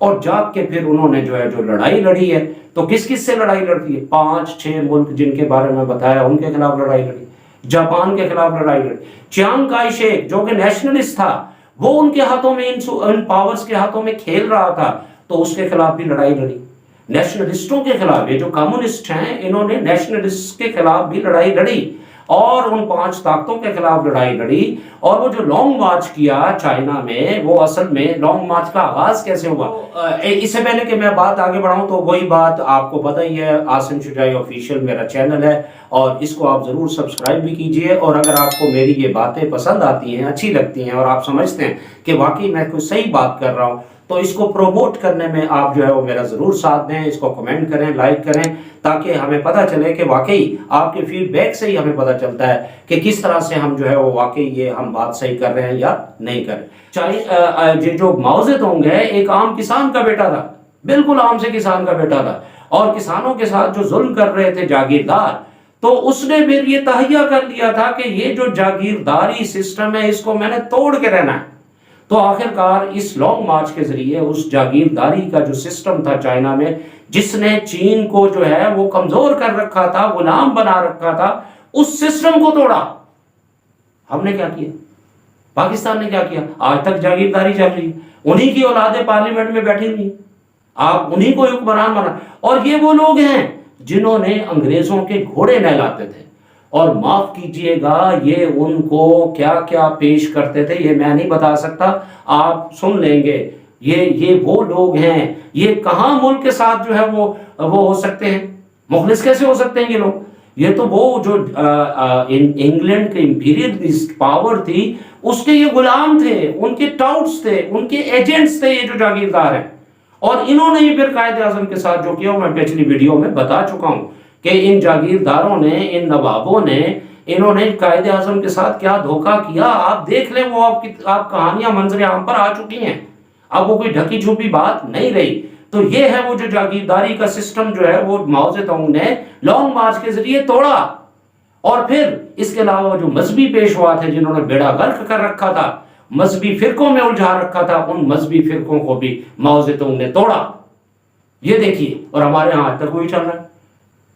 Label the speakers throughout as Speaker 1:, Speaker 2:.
Speaker 1: اور جاگ کے پھر انہوں نے جو ہے جو لڑائی لڑی ہے، تو کس کس سے لڑائی لڑتی ہے؟ 5-6 ملک جن کے بارے میں بتایا ان کے خلاف لڑائی لڑی، جاپان کے خلاف لڑائی لڑی، چیانگ کائی شیک جو کہ نیشنلسٹ تھا، وہ ان کے ہاتھوں میں ان پاورز کے ہاتھوں میں کھیل رہا تھا، تو اس کے خلاف بھی لڑائی لڑی۔ نیشنلسٹوں کے خلاف، یہ جو کمیونسٹ ہیں انہوں نے نیشنلسٹ کے خلاف بھی لڑائی لڑی اور ان 5 طاقتوں کے خلاف لڑائی لڑی۔ اور وہ جو لانگ مارچ کیا چائنا میں، وہ اصل میں لانگ مارچ کا آغاز کیسے ہوا؟ اس سے پہلے کہ میں بات آگے بڑھاؤں تو وہی بات آپ کو پتہ ہی ہے، عاصم شجاعی آفیشیل میرا چینل ہے اور اس کو آپ ضرور سبسکرائب بھی کیجئے، اور اگر آپ کو میری یہ باتیں پسند آتی ہیں، اچھی لگتی ہیں اور آپ سمجھتے ہیں کہ واقعی میں کوئی صحیح بات کر رہا ہوں، تو اس کو پروموٹ کرنے میں آپ جو ہے وہ میرا ضرور ساتھ دیں، اس کو کمنٹ کریں، لائک کریں، تاکہ ہمیں پتہ چلے کہ واقعی آپ کے فیڈ بیک سے ہی ہمیں پتہ چلتا ہے کہ کس طرح سے ہم جو ہے وہ واقعی یہ ہم بات صحیح کر رہے ہیں یا نہیں کر رہے۔ جو ماؤ زیڈونگ ہے ایک عام کسان کا بیٹا تھا، بالکل عام سے کسان کا بیٹا تھا، اور کسانوں کے ساتھ جو ظلم کر رہے تھے جاگیردار، تو اس نے پھر یہ تہیہ کر لیا تھا کہ یہ جو جاگیرداری سسٹم ہے اس کو میں نے توڑ کے رہنا ہے۔ تو آخرکار اس لانگ مارچ کے ذریعے اس جاگیرداری کا جو سسٹم تھا چائنا میں، جس نے چین کو جو ہے وہ کمزور کر رکھا تھا، غلام بنا رکھا تھا، اس سسٹم کو توڑا۔ ہم نے کیا کیا؟ پاکستان نے کیا کیا؟ آج تک جاگیرداری چل رہی ہے، انہی کی اولادیں پارلیمنٹ میں بیٹھی ہوئی، آپ انہی کو حکمران بنا، اور یہ وہ لوگ ہیں جنہوں نے انگریزوں کے گھوڑے نہلاتے تھے، اور معاف کیجئے گا یہ ان کو کیا کیا پیش کرتے تھے یہ میں نہیں بتا سکتا، آپ سن لیں گے۔ یہ وہ لوگ ہیں، یہ کہاں ملک کے ساتھ جو ہے وہ ہو سکتے ہیں؟ مخلص کیسے ہو سکتے ہیں یہ لوگ؟ یہ تو وہ جو انگلینڈ کے امپیریلسٹ پاور تھی اس کے یہ غلام تھے، ان کے ٹاؤٹس تھے، ان کے ایجنٹس تھے یہ جو جاگیردار ہیں، اور انہوں نے ہی پھر قائد اعظم کے ساتھ جو کیا میں پچھلی ویڈیو میں بتا چکا ہوں کہ ان جاگیرداروں نے، ان نوابوں نے، انہوں نے قائد اعظم کے ساتھ کیا دھوکہ کیا، آپ دیکھ لیں، وہ آپ کہانیاں منظر عام پر آ چکی ہیں، اب وہ کوئی ڈھکی چھپی بات نہیں رہی۔ تو یہ ہے وہ جو جاگیرداری کا سسٹم جو ہے وہ ماؤ زیڈونگ نے لانگ مارچ کے ذریعے توڑا۔ اور پھر اس کے علاوہ جو مذہبی پیشوا تھے جنہوں نے بیڑا غرق کر رکھا تھا، مذہبی فرقوں میں الجھا رکھا تھا، ان مذہبی فرقوں کو بھی ماؤ زیڈونگ نے توڑا۔ یہ دیکھیے، اور ہمارے ہاں آج تک وہی چل رہا ہے۔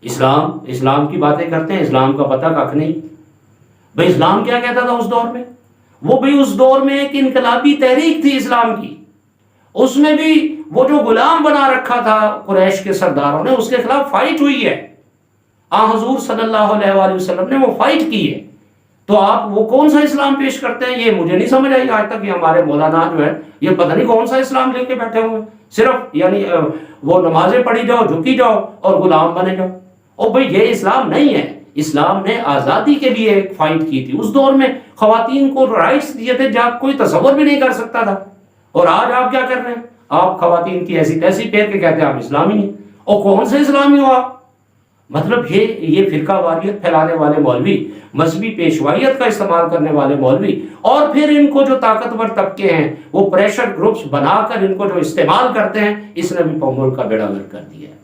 Speaker 1: اسلام کی باتیں کرتے ہیں، اسلام کا پتہ کھ نہیں۔ بھئی اسلام کیا کہتا تھا اس دور میں؟ وہ بھی اس دور میں ایک انقلابی تحریک تھی اسلام کی، اس میں بھی وہ جو غلام بنا رکھا تھا قریش کے سرداروں نے، اس کے خلاف فائٹ ہوئی ہے، حضور صلی اللہ علیہ وآلہ وسلم نے وہ فائٹ کی ہے۔ تو آپ وہ کون سا اسلام پیش کرتے ہیں یہ مجھے نہیں سمجھ آئی آج تک۔ یہ ہمارے مولانا جو ہے یہ پتہ نہیں کون سا اسلام لے کے بیٹھے ہوئے، صرف یعنی وہ نمازیں پڑھی جاؤ، جھکی جاؤ اور غلام بنے جاؤ۔ اور بھئی یہ اسلام نہیں ہے۔ اسلام نے آزادی کے لیے ایک فائٹ کی تھی، اس دور میں خواتین کو رائٹس دیے تھے جب کوئی تصور بھی نہیں کر سکتا تھا۔ اور آج آپ کیا کر رہے ہیں؟ آپ خواتین کی ایسی تیسی پھیر کے کہتے ہیں آپ اسلامی ہیں، اور کون سے اسلامی ہو آپ؟ مطلب یہ فرقہ واریت پھیلانے والے مولوی، مذہبی پیشوائیت کا استعمال کرنے والے مولوی، اور پھر ان کو جو طاقتور طبقے ہیں وہ پریشر گروپس بنا کر ان کو جو استعمال کرتے ہیں، اس نے بھی ملک کا بیڑا غرق کر دیا ہے۔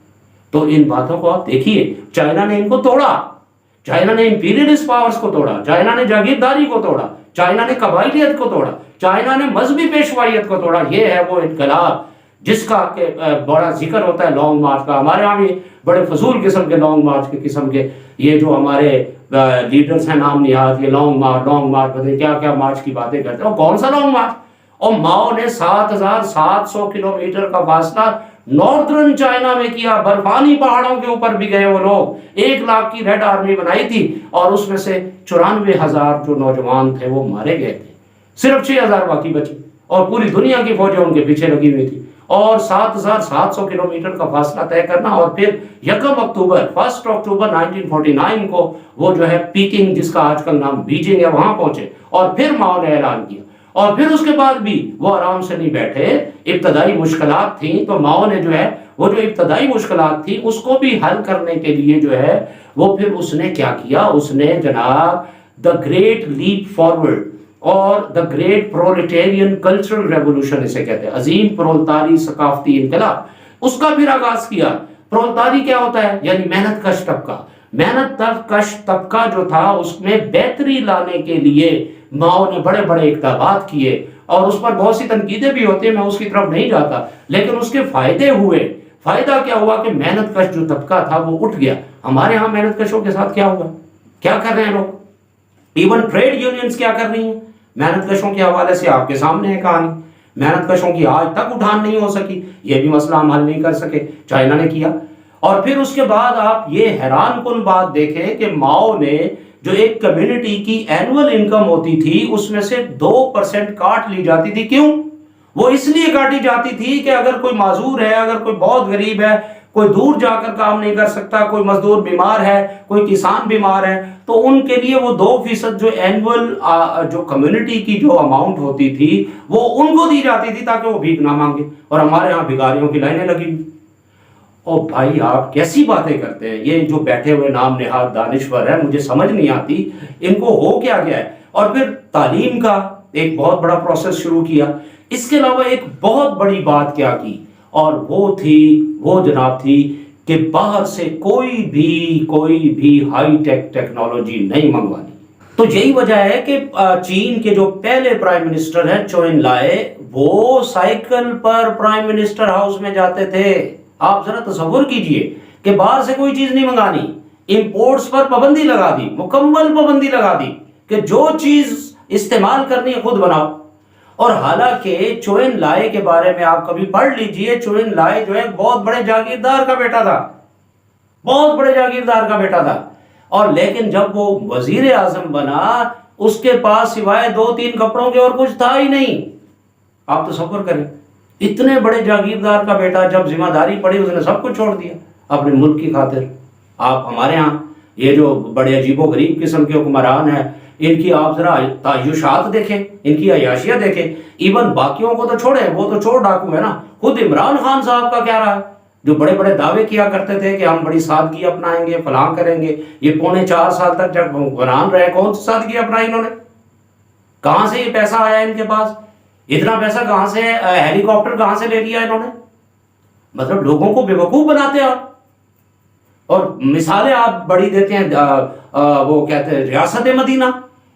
Speaker 1: تو ان باتوں کو آپ دیکھیے، چائنا نے ان کو توڑا، چائنا نے امپیریلسٹ پاورز کو توڑا، چائنا نے جاگیرداری کو توڑا، چائنا نے قبائلیت کو توڑا، چائنا نے مذہبی پیشوائیت کو توڑا۔ یہ ہے وہ انقلاب جس کا کہ بڑا ذکر ہوتا ہے لانگ مارچ کا۔ ہمارے ہاں بھی بڑے فضول قسم کے لانگ مارچ کے قسم کے یہ جو ہمارے لیڈرز ہیں نام نہاد، یہ لانگ مارچ پتہ کیا کیا مارچ کی باتیں کرتے ہیں۔ اور کون سا لانگ مارچ؟ اور ماؤ نے 7700 کلومیٹر کا فاصلہ ناردرن چائنا میں کیا، برفانی پہاڑوں کے اوپر بھی گئے وہ لوگ، 1 لاکھ کی ریڈ آرمی بنائی تھی، اور اس میں سے 94,000 جو نوجوان تھے وہ مارے گئے تھے، صرف 6,000 باقی بچے، اور پوری دنیا کی فوجیں ان کے پیچھے لگی ہوئی تھی۔ اور 7700 کلومیٹر کا فاصلہ طے کرنا، اور پھر 1 اکتوبر 1949 کو وہ جو ہے پیکنگ، جس کا آج کل نام بیجنگ ہے، وہاں پہنچے، اور پھر ماؤ نے اعلان کیا۔ اور پھر اس کے بعد بھی وہ آرام سے نہیں بیٹھے، ابتدائی مشکلات تھیں تو ماؤ نے جو ہے وہ جو ابتدائی مشکلات تھی اس کو بھی حل کرنے کے لیے جو ہے وہ پھر اس نے کیا کیا، اس نے جناب دا گریٹ لیپ فارورڈ اور دا گریٹ پرولٹیرین کلچرل ریولوشن اسے کہتے ہیں، عظیم پرولتاری ثقافتی انقلاب، اس کا پھر آغاز کیا۔ پرولتاری کیا ہوتا ہے؟ یعنی محنت کش طبقہ۔ محنت کش طبقہ جو تھا اس میں بہتری لانے کے لیے ماؤ نے بڑے بڑے اقدامات کیے، اور اس پر بہت سی تنقیدیں بھی ہوتی ہیں، میں اس کی طرف نہیں جاتا، لیکن اس کے فائدے ہوئے۔ فائدہ کیا ہوا کہ محنت کش جو طبقہ تھا وہ اٹھ گیا۔ ہمارے ہاں محنت کشوں کے ساتھ کیا ہوا، کیا کر رہے ہیں لوگ؟ ایون ٹریڈ یونینز کیا کر رہی ہیں محنت کشوں کے حوالے سے؟ آپ کے سامنے ہے کہانی، محنت کشوں کی آج تک اٹھان نہیں ہو سکی، یہ بھی مسئلہ ہم حل نہیں کر سکے، چائنا نے کیا۔ اور پھر اس کے بعد آپ یہ حیران کن بات دیکھیں کہ ماؤ نے جو ایک کمیونٹی کی اینول انکم ہوتی تھی اس میں سے 2% کاٹ لی جاتی تھی۔ کیوں؟ وہ اس لیے کاٹی جاتی تھی کہ اگر کوئی معذور ہے، اگر کوئی بہت غریب ہے، کوئی دور جا کر کام نہیں کر سکتا، کوئی مزدور بیمار ہے، کوئی کسان بیمار ہے، تو ان کے لیے وہ 2% جو اینول جو کمیونٹی کی جو اماؤنٹ ہوتی تھی وہ ان کو دی جاتی تھی تاکہ وہ بھیک نہ مانگے۔ اور ہمارے ہاں بھکاریوں کی لائنیں لگی ہوئی۔ او بھائی آپ کیسی باتیں کرتے ہیں؟ یہ جو بیٹھے ہوئے نام نہاد دانشور ہیں، مجھے سمجھ نہیں آتی ان کو ہو کیا گیا ہے۔ اور پھر تعلیم کا ایک بہت بڑا پروسیس شروع کیا۔ اس کے علاوہ ایک بہت بڑی بات کیا کی، اور وہ جناب تھی کہ باہر سے کوئی بھی ہائی ٹیک ٹیکنالوجی نہیں منگوانی۔ تو یہی وجہ ہے کہ چین کے جو پہلے پرائم منسٹر ہیں چو ان لائے، وہ سائیکل پر پرائم منسٹر ہاؤس میں جاتے تھے۔ آپ ذرا تصور کیجئے کہ باہر سے کوئی چیز نہیں منگانی، امپورٹس پر پابندی لگا دی، مکمل پابندی لگا دی کہ جو چیز استعمال کرنی ہے خود بناؤ۔ اور حالانکہ چو ان لائے کے بارے میں آپ کبھی پڑھ لیجئے، چو ان لائے جو ہے بہت بڑے جاگیردار کا بیٹا تھا، بہت بڑے جاگیردار کا بیٹا تھا، اور لیکن جب وہ وزیر اعظم بنا اس کے پاس سوائے 2-3 کپڑوں کے اور کچھ تھا ہی نہیں۔ آپ تصور کریں، اتنے بڑے جاگیردار کا بیٹا جب ذمہ داری پڑی اس نے سب کچھ چھوڑ دیا اپنے ملک کی خاطر۔ آپ ہمارے ہاں یہ جو بڑے عجیب و غریب قسم کے حکمران ہیں، ان کی آپ ذرا تعیشات دیکھیں، ان کی عیاشیاں دیکھیں۔ ایون باقیوں کو تو چھوڑیں، وہ تو چور ڈاکو ہے نا۔ خود عمران خان صاحب کا کیا رہا ہے، جو بڑے بڑے دعوے کیا کرتے تھے کہ ہم بڑی سادگی اپنائیں گے، فلاں کریں گے، یہ 4.25 سال تک جب حکمران رہے کون سی سادگی اپنائی انہوں نے؟ کہاں سے یہ پیسہ آیا ان کے پاس؟ اتنا پیسہ کہاں سے، ہیلی کاپٹر کہاں سے لے لیا انہوں نے؟ مطلب لوگوں کو بے وقوف بناتے ہیں آپ۔ اور مثالیں آپ بڑی دیتے ہیں، وہ کہتے ہیں ریاست مدینہ،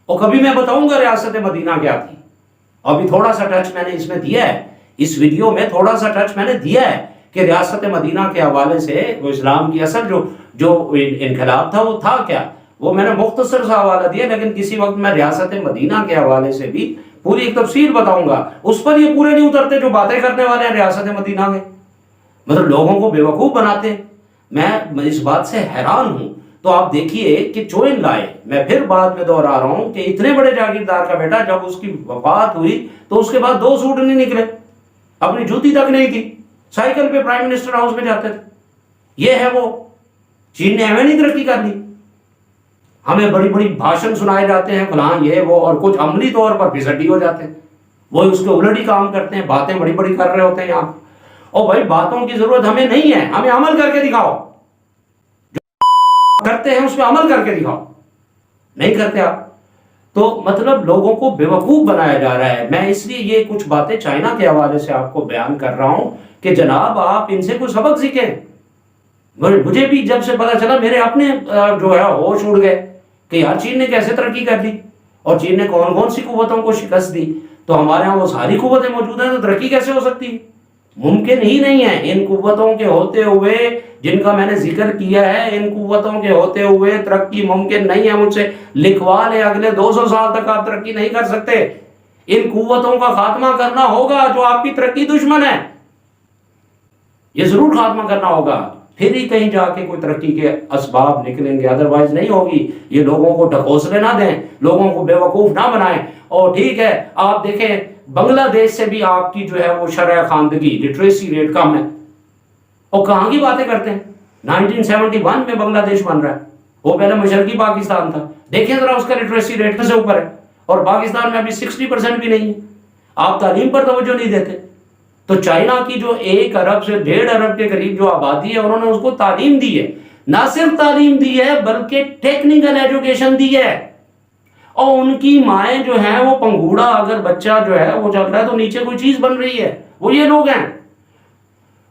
Speaker 1: اور کبھی میں بتاؤں گا ریاست مدینہ کیا تھی۔ ابھی تھوڑا سا ٹچ میں نے اس میں دیا ہے، اس ویڈیو میں تھوڑا سا ٹچ میں نے دیا ہے کہ ریاست مدینہ کے حوالے سے وہ اسلام کی اصل جو انقلاب تھا وہ تھا کیا، وہ میں نے مختصر سا حوالہ دیا، لیکن کسی وقت میں ریاست مدینہ کے حوالے سے بھی پوری ایک تفصیل بتاؤں گا۔ اس پر یہ پورے نہیں اترتے جو باتیں کرنے والے ہیں ریاست مدینہ میں، مطلب لوگوں کو بیوقوف بناتے۔ میں اس بات سے حیران ہوں۔ تو آپ دیکھیے کہ چو ان لائے، میں پھر بعد میں دوہرا رہا ہوں کہ اتنے بڑے جاگیردار کا بیٹا جب اس کی وفات ہوئی تو اس کے بعد 2 سوٹ نہیں نکلے، اپنی جوتی تک نہیں تھی، سائیکل پہ پرائم منسٹر ہاؤس میں جاتے تھے۔ یہ ہے وہ چین نے ہمیں نہیں ترقی کر لی، ہمیں بڑی بڑی بھاشن سنائے جاتے ہیں فلاں یہ وہ، اور کچھ عملی طور پر پھسڈی ہو جاتے ہیں، وہ اس کے الٹ ہی کام کرتے ہیں، باتیں بڑی بڑی کر رہے ہوتے ہیں یہاں۔ اور بھائی باتوں کی ضرورت ہمیں نہیں ہے، ہمیں عمل کر کے دکھاؤ، جو کرتے ہیں اس پہ عمل کر کے دکھاؤ، نہیں کرتے آپ تو مطلب لوگوں کو بیوقوف بنایا جا رہا ہے۔ میں اس لیے یہ کچھ باتیں چائنا کے حوالے سے آپ کو بیان کر رہا ہوں کہ جناب آپ ان سے کوئی سبق سیکھیں۔ مجھے بھی جب سے پتا چلا میرے اپنے جو ہے ہوش اڑ گئے کہ یار چین نے کیسے ترقی کر لی، اور چین نے کون کون سی قوتوں کو شکست دی۔ تو ہمارے ہاں وہ ساری قوتیں موجود ہیں تو ترقی کیسے ہو سکتی ہے؟ ممکن ہی نہیں ہے۔ ان قوتوں کے ہوتے ہوئے جن کا میں نے ذکر کیا ہے، ان قوتوں کے ہوتے ہوئے ترقی ممکن نہیں ہے۔ مجھ سے لکھوا لے، اگلے 200 سال تک آپ ترقی نہیں کر سکتے۔ ان قوتوں کا خاتمہ کرنا ہوگا جو آپ کی ترقی دشمن ہے، یہ ضرور خاتمہ کرنا ہوگا، پھر ہی کہیں جا کے کوئی ترقی کے اسباب نکلیں گے، ادروائز نہیں ہوگی۔ یہ لوگوں کو ڈھکوسلے نہ دیں، لوگوں کو بیوقوف نہ بنائیں۔ اور ٹھیک ہے آپ دیکھیں بنگلہ دیش سے بھی آپ کی جو ہے وہ شرح خواندگی لٹریسی ریٹ کم ہے، اور کہاں کی باتیں کرتے ہیں؟ 1971 میں بنگلہ دیش بن رہا ہے، وہ پہلے مشرقی پاکستان تھا، دیکھیں ذرا اس کا لٹریسی ریٹ سے اوپر ہے، اور پاکستان میں ابھی 60% بھی نہیں ہے۔ آپ تعلیم پر توجہ نہیں دیتے۔ تو چائنا کی جو 1 ارب سے 1.5 ارب کے قریب جو آبادی ہے، انہوں نے اس کو تعلیم دی ہے، نہ صرف تعلیم دی ہے بلکہ ٹیکنیکل ایجوکیشن دی ہے۔ اور ان کی مائیں جو ہیں وہ پنگوڑا اگر بچہ جو ہے وہ چل رہا ہے تو نیچے کوئی چیز بن رہی ہے، وہ یہ لوگ ہیں۔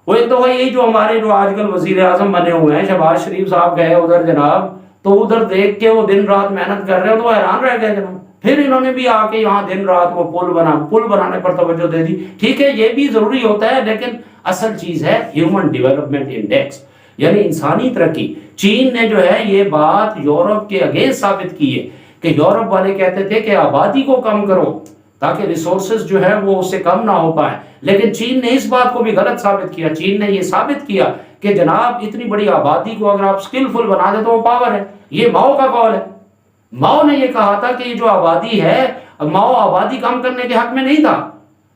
Speaker 1: وہ ایک تو یہی جو ہمارے جو آج کل وزیر اعظم بنے ہوئے ہیں، شہباز شریف صاحب گئے ادھر جناب، تو ادھر دیکھ کے وہ دن رات محنت کر رہے ہیں تو وہ حیران رہ گئے جناب، پھر انہوں نے بھی آ کے یہاں دن رات وہ پل بنانے پر توجہ دے دی. ٹھیک ہے یہ بھی ضروری ہوتا ہے, لیکن اصل چیز ہے ہیومن ڈیولپمنٹ انڈیکس, یعنی انسانی ترقی. چین نے جو ہے یہ بات یورپ کے اگینسٹ ثابت کی ہے کہ یورپ والے کہتے تھے کہ آبادی کو کم کرو تاکہ ریسورسز جو ہے وہ اس سے کم نہ ہو پائیں, لیکن چین نے اس بات کو بھی غلط ثابت کیا. چین نے یہ ثابت کیا کہ جناب اتنی بڑی آبادی کو اگر آپ سکلفل بنا دیں تو وہ پاور ہے. یہ ماؤ کا قول ہے. ماؤ نے یہ کہا تھا کہ یہ جو آبادی ہے, ماؤ آبادی کم کرنے کے حق میں نہیں تھا,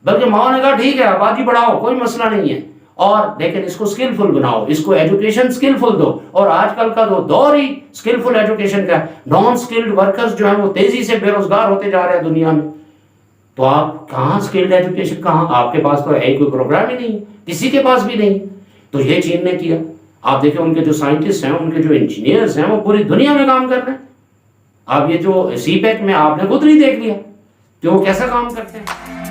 Speaker 1: بلکہ ماؤ نے کہا ٹھیک ہے آبادی بڑھاؤ کوئی مسئلہ نہیں ہے, اور لیکن اس کو سکلفل بناؤ, اس کو ایجوکیشن سکلفل دو. اور آج کل کا دور ہی سکلفل ایجوکیشن کا ہے. نان سکلڈ ورکرز جو ہیں وہ تیزی سے بے روزگار ہوتے جا رہے ہیں دنیا میں. تو آپ کہاں سکلڈ ایجوکیشن کہاں؟ آپ کے پاس تو ہے کوئی پروگرام ہی نہیں, کسی کے پاس بھی نہیں. تو یہ چین نے کیا. آپ دیکھیں ان کے جو سائنٹسٹ ہیں, ان کے جو انجینئرز ہیں, وہ پوری دنیا میں کام کر رہے ہیں. آپ یہ جو سی پیک میں آپ نے خود نہیں دیکھ لیا کہ وہ کیسا کام کرتے ہیں.